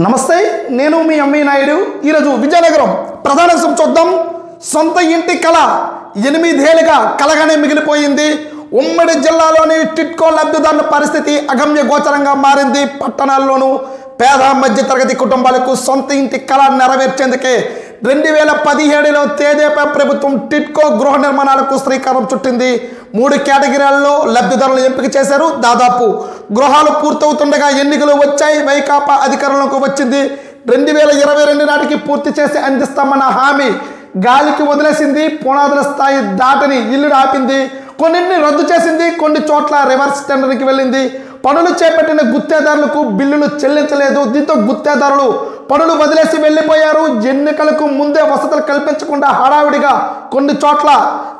నమస్తే, నేను మీ ఎంవి నాయుడు. ఈరోజు విజయనగరం ప్రధాన అంశం చూద్దాం. సొంత ఇంటి కళ 8 ఏళ్లుగా కలగానే మిగిలిపోయింది. ఉమ్మడి జిల్లాలోని టిట్కో లబ్ధిదారుల పరిస్థితి అగమ్య గోచరంగా మారింది. పట్టణాల్లోనూ పేద మధ్య తరగతి కుటుంబాలకు సొంత ఇంటి కళ నెరవేర్చేందుకే 2017లో తెదేపా ప్రభుత్వం టిట్కో గృహ నిర్మాణాలకు శ్రీకారం చుట్టింది. 3 కేటగిరీలలో లబ్ధిదారులను ఎంపిక చేశారు. దాదాపు గృహాలు పూర్తవుతుండగా ఎన్నికలు వచ్చాయి. వైకాపా అధికారంలోకి వచ్చింది. 2022 నాటికి పూర్తి చేసి అందిస్తామన్న హామీ గాలికి వదిలేసింది. పునాదుల స్థాయి దాటని ఇల్లు ఆపింది. కొన్నింటిని రద్దు చేసింది. కొన్ని చోట్ల రివర్స్ టెండర్కి వెళ్ళింది. పనులు చేపట్టిన గుత్తేదారులకు బిల్లులు చెల్లించలేదు. దీంతో గుత్తేదారులు పనులు వదిలేసి వెళ్ళిపోయారు. ఎన్నికలకు ముందే వసతులు కల్పించకుండా హడావిడిగా కొన్ని చోట్ల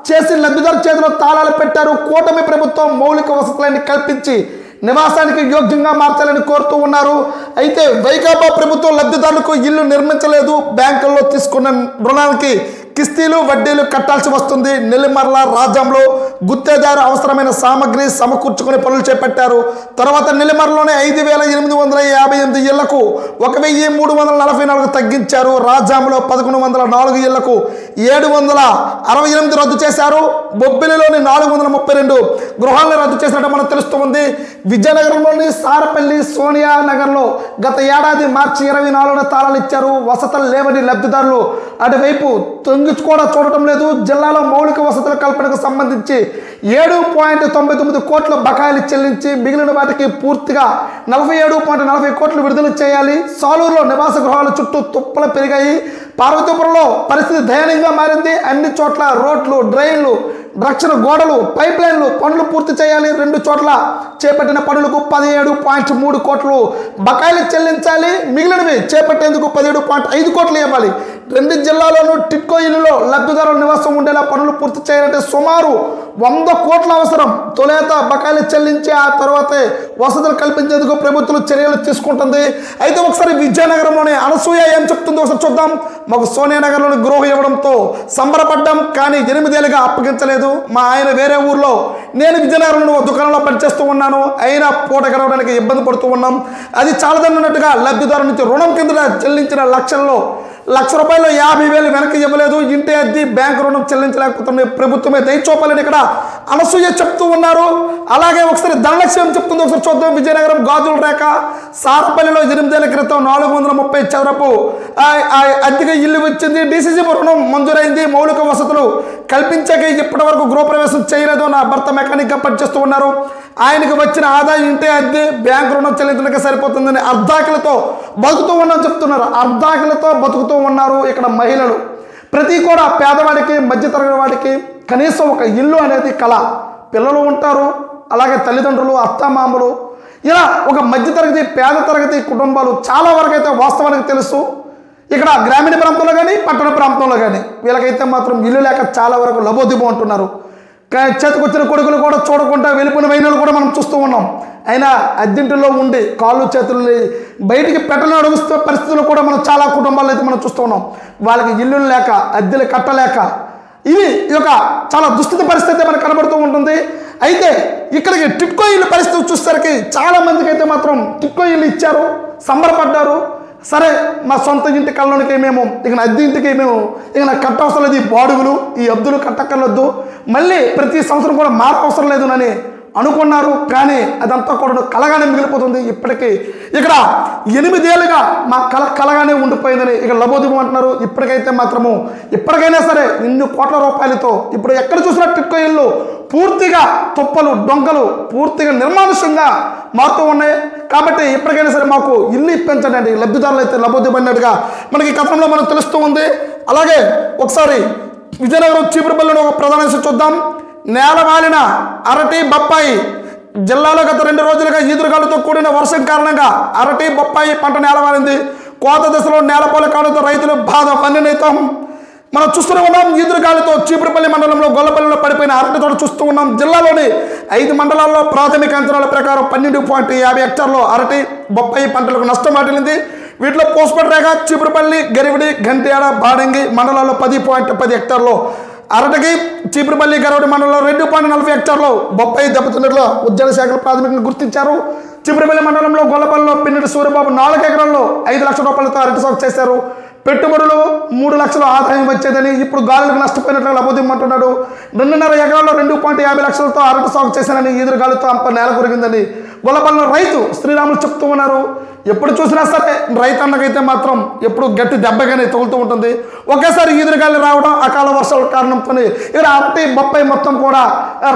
చేసి లబ్ధిదారు చేతిలో తాళాలు పెట్టారు. కూటమి ప్రభుత్వం మౌలిక వసతులన్నీ కల్పించి నివాసానికి యోగ్యంగా మార్చాలని కోరుతూ ఉన్నారు. అయితే వైకాపా ప్రభుత్వం లబ్ధిదారులకు ఇల్లు నిర్మించలేదు. బ్యాంకుల్లో తీసుకున్న రుణానికి కిస్తీలు వడ్డీలు కట్టాల్సి వస్తుంది. నెల్లిమర్ల రాజ్యంలో గుత్తేదారు అవసరమైన సామగ్రి సమకూర్చుకుని పనులు చేపట్టారు. తర్వాత నెల్లిమర్లలోనే 5858 ఇళ్లకు 1344 తగ్గించారు. రాజ్యంలో 1104 ఇళ్లకు 768 రద్దు చేశారు. బొబ్బిలిలోని 432 గృహాలను రద్దు చేసినట్టు మనకు తెలుస్తుంది. విజయనగరంలోని సారపల్లి సోనియా నగర్లో గత ఏడాది మార్చి 24న తాళాలు ఇచ్చారు. వసతులు లేవని లబ్ధిదారులు అటువైపు కూడా చూడటం లేదు. జిల్లాలో మౌలిక వసతుల కల్పనకు సంబంధించి 7.99 కోట్ల బకాయిలు చెల్లించి మిగిలిన వాటికి పూర్తిగా 47.40 కోట్లు విడుదల చేయాలి. సాలూరులో నివాస గృహాల చుట్టూ తుప్పలు పెరిగాయి. పార్వతీపురంలో పరిస్థితి దయనీయంగా మారింది. అన్ని చోట్ల రోడ్లు, డ్రైన్లు, రక్షణ గోడలు, పైప్ లైన్లు పనులు పూర్తి చేయాలి. 2 చోట్ల చేపట్టిన పనులకు 17.3 కోట్లు బకాయిలు చెల్లించాలి. మిగిలినవి చేపట్టేందుకు 17.5 కోట్లు ఇవ్వాలి. 2 జిల్లాల్లోనూ టిట్కో ఇల్లులో లబ్ధిదారుల నివాసం ఉండేలా పనులు పూర్తి చేయాలంటే సుమారు 100 కోట్ల అవసరం. తొలుత బకాయిలు చెల్లించి ఆ తర్వాతే వసతులు కల్పించేందుకు ప్రభుత్వం చర్యలు తీసుకుంటుంది. అయితే ఒకసారి విజయనగరంలోని అనసూయ ఏం చెప్తుందో ఒకసారి చూద్దాం. మాకు సోనియా నగర్లోని గృహ ఇవ్వడంతో సంబరపడ్డాం, కానీ 8 ఏళ్ళుగా అప్పగించలేదు. మా ఆయన వేరే ఊర్లో, నేను విజయనగరంలో దుకాణంలో పనిచేస్తూ ఉన్నాను. అయినా పూట గడవడానికి ఇబ్బంది పడుతూ ఉన్నాం. అది చాలదన్నట్టుగా లబ్ధిదారు నుంచి రుణం కింద చెల్లించిన లక్ష రూపాయలు 50,000 వెనక్కి ఇవ్వలేదు. ఇంటి అద్దె బ్యాంకు రుణం చెల్లించలేకపోతుంది. ప్రభుత్వమే దయచూపాలని ఇక్కడ అనసూయ చెప్తూ ఉన్నారు. అలాగే ఒకసారి ధనలక్ష్యం చెప్తుంది, ఒకసారి చూద్దాం. విజయనగరం గాజుల రేఖ సారపల్లిలో 8 ఏళ్ల క్రితం 430 చదరపు అద్దెగా ఇల్లు వచ్చింది. డీసీసీ రుణం మంజూరైంది. మౌలిక వసతులు కల్పించాక ఇప్పటి వరకు గృహప్రవేశం చేయలేదు. నా భర్త మెకానిక్గా పనిచేస్తూ ఉన్నారు. ఆయనకు వచ్చిన ఆదాయం ఇంటే అద్దె బ్యాంకు రుణం చెల్లించడానికి సరిపోతుందని అర్ధాకలతో బతుకుతూ ఉన్నాను చెప్తున్నారు. అర్ధాకలతో బతుకుతూ ఉన్నారు ఇక్కడ మహిళలు. ప్రతి కూడా పేదవాడికి, మధ్యతరగతి వాడికి కనీసం ఒక ఇల్లు అనేది కళ. పిల్లలు ఉంటారు, అలాగే తల్లిదండ్రులు, అత్తమామలు, ఇలా ఒక మధ్యతరగతి పేద తరగతి కుటుంబాలు చాలా వరకు అయితే వాస్తవానికి తెలుసు. ఇక్కడ గ్రామీణ ప్రాంతంలో కానీ పట్టణ ప్రాంతంలో కానీ వీళ్ళకైతే మాత్రం ఇల్లు లేక చాలా వరకు లబోదిబో అంటున్నారు. చేతికొచ్చిన కొడుకులు కూడా చూడకుండా వెళ్ళిపోయిన వైనాలు కూడా మనం చూస్తూ ఉన్నాం. అయినా అద్దెంటిలో ఉండి కాళ్ళు చేతులు బయటికి పెట్టలేని అడుగుతున్న పరిస్థితులు కూడా మనం చాలా కుటుంబాలు అయితే మనం చూస్తూ ఉన్నాం. వాళ్ళకి ఇల్లు లేక, అద్దెలు కట్టలేక ఇది ఒక చాలా దుస్థితి పరిస్థితి మనకు కనబడుతూ ఉంటుంది. అయితే ఇక్కడికి టిట్కో ఇల్లు పరిస్థితి చూసేసరికి చాలా మందికి అయితే మాత్రం టిట్కో ఇల్లు ఇచ్చారు, సంబరపడ్డారు. సరే, మా సొంత ఇంటి కళ్ళలోనికి మేము ఇక అద్దె ఇంటికి మేము ఇక నాకు కట్టవసరం లేదు, ఈ బాడుగులు, ఈ అద్దులు కట్టక్కర్లొద్దు, మళ్ళీ ప్రతి సంవత్సరం కూడా మారవసరం లేదు అని అనుకున్నారు. కానీ అదంతా కూడా కలగానే మిగిలిపోతుంది. ఇప్పటికీ ఇక్కడ 8 ఏళ్ళుగా మా కలగానే ఉండిపోయిందని ఇక లబోదిబం అంటున్నారు. ఇప్పటికైతే మాత్రము ఇప్పటికైనా సరే ఇన్ని కోట్ల రూపాయలతో ఇప్పుడు ఎక్కడ చూసినా టిట్కో ఇల్లు పూర్తిగా తుప్పలు, డొంకలు పూర్తిగా నిర్మానుష్యంగా మారుతూ ఉన్నాయి. కాబట్టి ఇప్పటికైనా సరే మాకు ఇల్లు ఇప్పించండి అండి. లబ్ధిదారులు అయితే లబోదిబడినట్టుగా మనకి కథనంలో మనకు తెలుస్తూ ఉంది. అలాగే ఒకసారి విజయనగరం చీపురుపల్లిలో ఒక ప్రధాన విషయం చూద్దాం. నేలవాలిన అరటి, బొప్పాయి. జిల్లాలో గత 2 రోజులుగా ఈదురుగాలుతో కూడిన వర్షం కారణంగా అరటి, బొప్పాయి పంట నేలవాలింది. కోత దశలో నేలపోల కాలంతో రైతులు బాధ పన్నెనైతాం మనం చూస్తూనే ఉన్నాం. ఈదురుగాలితో చీపురుపల్లి మండలంలో గొల్లపల్లిలో పడిపోయిన అరటి తోట చూస్తూ ఉన్నాం. జిల్లాలోని 5 మండలాల్లో ప్రాథమిక అంచనాల ప్రకారం 12.50 హెక్టార్లో అరటి, బొప్పాయి పంటలకు నష్టం వాటిల్లింది. వీటిలో పోస్పట్ రేఖ, చీపురుపల్లి, గరివిడి, గంట్యాడ, బాడంగి మండలాల్లో 10.10 హెక్టార్లో అరటికి, చీపురుపల్లి, గరివిడి మండలంలో 2.40 హెక్టార్లో బొప్పాయి దెబ్బతిన్నట్లు ఉద్యాన శాఖలు ప్రాథమికంగా గుర్తించారు. చిపురిపల్లి మండలంలో గొల్లపల్లిలో పిన్నెటి సూర్యబాబు 4 ఎకరాల్లో 5 లక్షల రూపాయలతో అరటి సాగు చేశారు. పెట్టుబడులు 3 లక్షల ఆదాయం వచ్చేదని ఇప్పుడు గాలులకు నష్టపోయినట్లు అబద్ధమంటున్నాడు. 2.5 ఎకరాల్లో 2.50 లక్షలతో అరటి సాగు చేశానని ఎదురుగాలితో అంత నేల కొరిగిందని గొల్లపల్లిలో రైతు శ్రీరాములు చెప్తూ ఉన్నారు. ఎప్పుడు చూసినా సరే రైతు అన్నకైతే మాత్రం ఎప్పుడు గట్టి దెబ్బగానే తగులుతూ ఉంటుంది. ఒకేసారి ఎదురుగాలి రావడం అకాల వర్షాల కారణంతో ఇక్కడ అరటి బొప్పాయి మొత్తం కూడా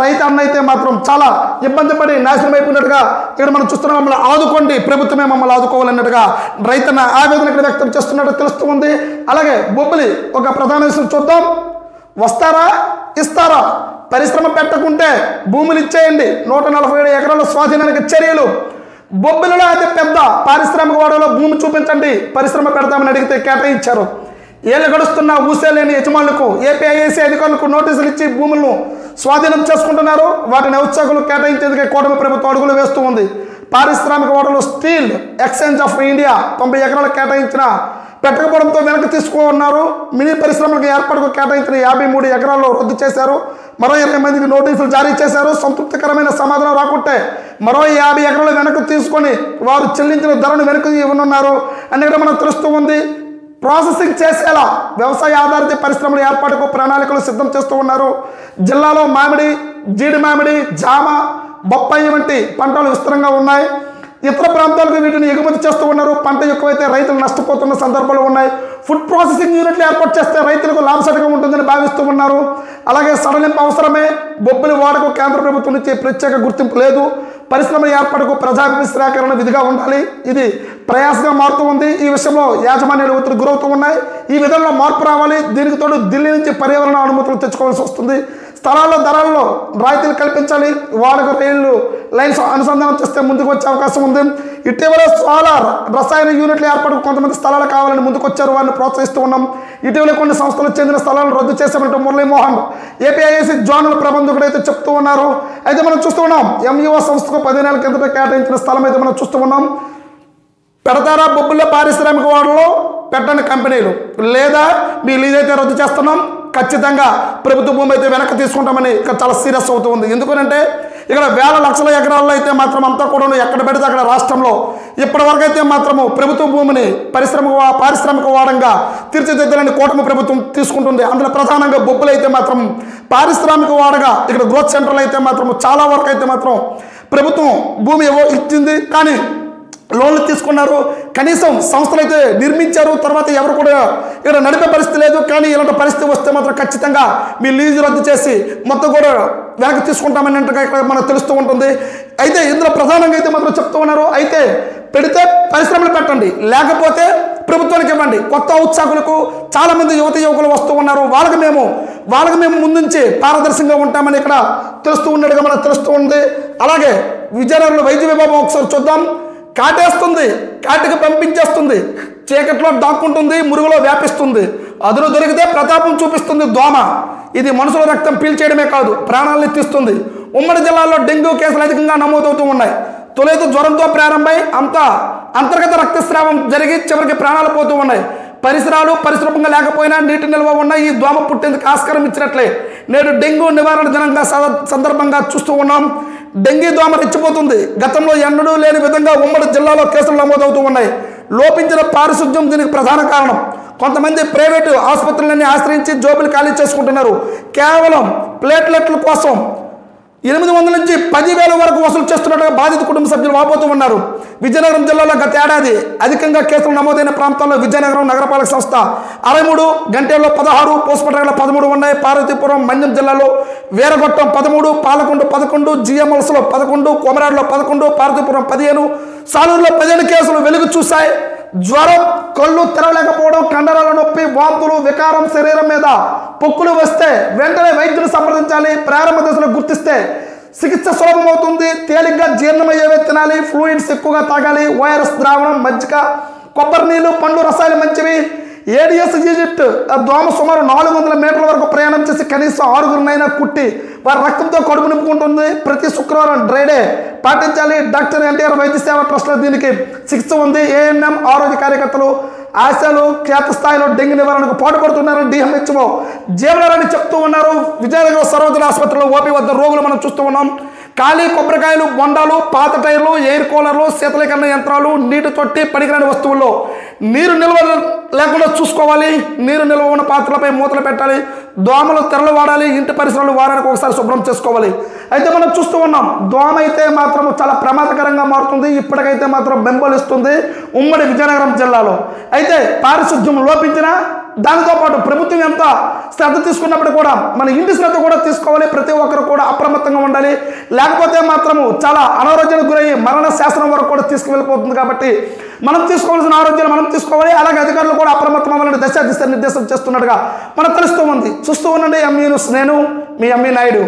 రైతు అన్న అయితే మాత్రం చాలా ఇబ్బంది పడి నాశనం అయిపోయినట్టుగా ఇక్కడ మనం చూస్తున్నాం. మమ్మల్ని ఆదుకోండి, ప్రభుత్వమే మమ్మల్ని ఆదుకోవాలన్నట్టుగా రైతన్న ఆవేదన ఇక్కడ వ్యక్తం చేస్తున్నట్టు తెలుస్తూ ఉంది. అలాగే బొబ్బిలి ఒక ప్రధాన విషయం చూద్దాం. వస్తారా ఇస్తారా, పరిశ్రమ పెట్టకుంటే భూములు ఇచ్చేయండి, 147 ఎకరాల స్వాధీనానికి చర్యలు. బొబ్బిలిలో అతి పెద్ద పారిశ్రామిక వాడలో భూమి చూపించండి, పరిశ్రమ పెడతామని అడిగితే కేటాయించారు. ఏళ్ళు గడుస్తున్న ఊసేలేని యజమానులకు ఏపీఐఏసీ అధికారులకు నోటీసులు ఇచ్చి భూములను స్వాధీనం చేసుకుంటున్నారు. వాటిని ఔత్సాకులు కేటాయించేందుకే కూటమి ప్రభుత్వం అడుగులు వేస్తూ ఉంది. పారిశ్రామిక వాడలో స్టీల్ ఎక్స్చేంజ్ ఆఫ్ ఇండియా 90 ఎకరాలు కేటాయించిన పెట్టకపోవడంతో వెనక్కి తీసుకున్నారు. మినీ పరిశ్రమలకు ఏర్పాటుకు కేటాయించిన 53 ఎకరాల్లో రద్దు చేశారు. మరో 20 మందికి నోటీసులు జారీ చేశారు. సంతృప్తికరమైన సమాధానం రాకుంటే మరో 50 ఎకరాలు వెనక్కి తీసుకొని వారు చెల్లించిన ధరను వెనక్కి ఇవ్వనున్నారు అనేది మనకు తెలుస్తూ ఉంది. ప్రాసెసింగ్ చేసేలా వ్యవసాయ ఆధారిత పరిశ్రమల ఏర్పాటుకు ప్రణాళికలు సిద్ధం చేస్తూ ఉన్నారు. జిల్లాలో మామిడి, జీడి మామిడి, జామ, బొప్పాయి వంటి పంటలు విస్తృతంగా ఉన్నాయి. ఇతర ప్రాంతాలకు వీటిని ఎగుమతి చేస్తూ ఉన్నారు. పంట ఎక్కువైతే రైతులు నష్టపోతున్న సందర్భాలు ఉన్నాయి. ఫుడ్ ప్రాసెసింగ్ యూనిట్లు ఏర్పాటు చేస్తే రైతులకు లాభసాటిగా ఉంటుందని భావిస్తూ ఉన్నారు. అలాగే సడలింపు అవసరమే. బొబ్బిలి వాడకు కేంద్ర ప్రభుత్వం నుంచి ప్రత్యేక గుర్తింపు లేదు. పరిశ్రమ ఏర్పాటుకు ప్రజాభిప్రాయకరణ విధిగా ఉండాలి. ఇది ప్రయాసగా మారుతూ ఉంది. ఈ విషయంలో యాజమాన్యాలు ఒత్తిడి గురవుతూ ఉన్నాయి. ఈ విధంగా మార్పు రావాలి. దీనికి తోడు ఢిల్లీ నుంచి పర్యావరణ అనుమతులు తెచ్చుకోవాల్సి వస్తుంది. స్థలాల్లో ధరల్లో రాయితీలు కల్పించాలి. వాడకు రైళ్లు లైన్స్ అనుసంధానం చేస్తే ముందుకు వచ్చే అవకాశం ఉంది. ఇటీవల సోలార్ రసాయన యూనిట్ల ఏర్పాటుకు కొంతమంది స్థలాలు కావాలని ముందుకొచ్చారు. వారిని ప్రోత్సహిస్తూ ఉన్నాం. ఇటీవల కొన్ని సంస్థలకు చెందిన స్థలాలను రద్దు చేశామంటూ మురళీమోహన్ ఏపీఐఏసీ జోనల్ ప్రబంధకుడు అయితే చెప్తూ ఉన్నారు. అయితే మనం చూస్తూ ఉన్నాం ఎంఈఓ సంస్థకు 10 నెలల కిందట కేటాయించిన స్థలం అయితే మనం చూస్తూ ఉన్నాం. పెడతారా బొబ్బుల్లో పారిశ్రామిక వాడలో పెట్టని కంపెనీలు, లేదా మీ లీజ్ అయితే రద్దు చేస్తున్నాం, ఖచ్చితంగా ప్రభుత్వ భూమి అయితే వెనక్కి తీసుకుంటామని ఇక్కడ చాలా సీరియస్ అవుతూ ఉంది. ఎందుకంటే ఇక్కడ వేల లక్షల ఎకరాల్లో అయితే మాత్రం అంతా కూడా ఎక్కడ పెడితే అక్కడ రాష్ట్రంలో ఇప్పటివరకు అయితే మాత్రము ప్రభుత్వ భూమిని పారిశ్రామిక వాడంగా తీర్చిదిద్దాలని కూటమి ప్రభుత్వం తీసుకుంటుంది. అందులో ప్రధానంగా బొబ్బులు అయితే మాత్రం పారిశ్రామిక వాడగా ఇక్కడ గ్రోత్ సెంటర్లు అయితే మాత్రం చాలా వరకు అయితే మాత్రం ప్రభుత్వం భూమి ఇచ్చింది. కానీ లోన్లు తీసుకున్నారు. కనీసం సంస్థలు అయితే నిర్మించారు. తర్వాత ఎవరు కూడా ఇక్కడ నడిపే పరిస్థితి లేదు. కానీ ఇలాంటి పరిస్థితి వస్తే మాత్రం ఖచ్చితంగా మీ లీజు రద్దు చేసి మొత్తం కూడా వెనక్కి తీసుకుంటామన్నట్టుగా ఇక్కడ మనకు తెలుస్తూ ఉంటుంది. అయితే ఇందులో ప్రధానంగా అయితే మాత్రం చెప్తూ ఉన్నారు. అయితే పెడితే పరిశ్రమలు పెట్టండి, లేకపోతే ప్రభుత్వానికి ఇవ్వండి. కొత్త ఉత్సాహకులకు చాలామంది యువకులు వస్తూ ఉన్నారు. వాళ్ళకి మేము ముందుంచి పారదర్శకంగా ఉంటామని ఇక్కడ తెలుస్తూ ఉన్నట్టుగా మనకు తెలుస్తూ ఉంది. అలాగే విజయనగరంలో వైద్య విభాగం ఒకసారి చూద్దాం. కాటేస్తుంది, కాటికి పంపించేస్తుంది, చీకట్లో దాక్కుంటుంది, మురుగులో వ్యాపిస్తుంది, అదును దొరికితే ప్రతాపం చూపిస్తుంది దోమ. ఇది మనుషుల రక్తం పీల్చేయడమే కాదు, ప్రాణాలను తీస్తుంది. ఉమ్మడి జిల్లాలో డెంగ్యూ కేసులు అధికంగా నమోదవుతూ ఉన్నాయి. తొలుత జ్వరంతో ప్రారంభమై అంతర్గత రక్తస్రావం జరిగి చివరికి ప్రాణాలు పోతూ ఉన్నాయి. పరిసరాలు పరిశుభ్రంగా లేకపోయినా నీటి నిల్వ ఉన్న ఈ దోమ పుట్టేందుకు ఆస్కారం ఇచ్చినట్లే నేడు డెంగ్యూ నివారణ దినంగా సందర్భంగా చూస్తూ ఉన్నాం. డెంగీ దోమ రెచ్చిపోతుంది. గతంలో ఎన్నడూ లేని విధంగా ఉమ్మడి జిల్లాలో కేసులు నమోదవుతూ ఉన్నాయి. లోపించిన పారిశుద్ధ్యం దీనికి ప్రధాన కారణం. కొంతమంది ప్రైవేటు ఆసుపత్రులన్నీ ఆశ్రయించి జోబులు ఖాళీ చేసుకుంటున్నారు. కేవలం ప్లేట్లెట్ల కోసం 800 నుంచి 10,000 వరకు వసూలు చేస్తున్నట్టుగా బాధిత కుటుంబ సభ్యులు వాపోతూ ఉన్నారు. విజయనగరం జిల్లాలో గత ఏడాది అధికంగా కేసులు నమోదైన ప్రాంతాల్లో విజయనగరం నగరపాలక సంస్థ 63, గంటేల్లో 16, పోస్పేటలో 13 ఉన్నాయి. పార్వతీపురం, మన్యం జిల్లాలో వీరగొట్టం 13, పాలకొండ 11, జిఎంఎల్స్లో 11, కొమరాడులో 11, పార్వతీపురం 15, సాలూరులో 15 కేసులు వెలుగు చూశాయి. జ్వరం, కళ్ళు తెరవలేకపోవడం, కండరాల నొప్పి, వాంతులు, వికారం, శరీరం మీద పొక్కులు వస్తే వెంటనే వైద్యులు సంప్రదించాలి. ప్రారంభ దశలో గుర్తిస్తే చికిత్స సులభమవుతుంది. తేలిగ్గా జీర్ణమయ్యేవే తినాలి. ఫ్లూయిడ్స్ ఎక్కువగా తాగాలి. ఓఆర్ఎస్ ద్రావణం, మజ్జిగ, కొబ్బరి నీళ్ళు, పండ్లు రసాయలు మంచివి. ఏడిఎస్ ఈజిప్ట్ దోమ సుమారు 400 మీటర్ల వరకు ప్రయాణం చేసి కనీసం 6గురినైనా కుట్టి వారి రక్తంతో కడుపు నింపుకుంటుంది. ప్రతి శుక్రవారం డ్రైడే పాటించాలి. డాక్టర్ ఎన్టీఆర్ వైద్య సేవా ట్రస్ట్లో దీనికి చికిత్స ఉంది. ఏఎన్ఎం ఆరోగ్య కార్యకర్తలు ఆశాలు క్షేత్రస్థాయిలో డెంగ్యూ నివారణకు పాటుపడుతున్నారని డిఎంహెచ్ఓ జీవనారాయణ చెప్తూ ఉన్నారు. విజయనగరం సర్వజన ఆసుపత్రిలో ఓపీ వద్ద రోగులు మనం చూస్తూ ఉన్నాం. ఖాళీ కొబ్బరికాయలు, బొండాలు, పాత టైర్లు, ఎయిర్ కూలర్లు, శీతలీకరణ యంత్రాలు, నీటి తొట్టి, పనికిరాని వస్తువుల్లో నీరు నిల్వ లేకుండా చూసుకోవాలి. నీరు నిల్వ ఉన్న పాత్రలపై మూతలు పెట్టాలి. దోమలు తెరలు వాడాలి. ఇంటి పరిసరాలు వారానికి ఒకసారి శుభ్రం చేసుకోవాలి. అయితే మనం చూస్తూ ఉన్నాం, దోమ అయితే మాత్రం చాలా ప్రమాదకరంగా మారుతుంది. ఇప్పటికైతే మాత్రం బెంబలిస్తుంది ఉమ్మడి విజయనగరం జిల్లాలో. అయితే పారిశుద్ధ్యం లోపించినా దానితో పాటు ప్రభుత్వం ఎంత శ్రద్ధ తీసుకున్నప్పుడు కూడా మన ఇంటి శ్రద్ధ కూడా తీసుకోవాలి. ప్రతి ఒక్కరు కూడా అప్రమత్తంగా ఉండాలి. లేకపోతే మాత్రము చాలా అనారోగ్యానికి గురయ్యి మరణ శాసనం వరకు కూడా తీసుకువెళ్ళిపోతుంది. కాబట్టి మనం తీసుకోవాల్సిన ఆరోగ్యాలు మనం తీసుకోవాలి. అలాగే అధికారులు కూడా అప్రమత్తం అవ్వాలని దిశ నిర్దేశం చేస్తున్నట్టుగా మనకు తెలుస్తూ ఉంది. చూస్తూ ఉండండి ఎంఈ న్యూస్. నేను మీ ఎంఈ నాయుడు.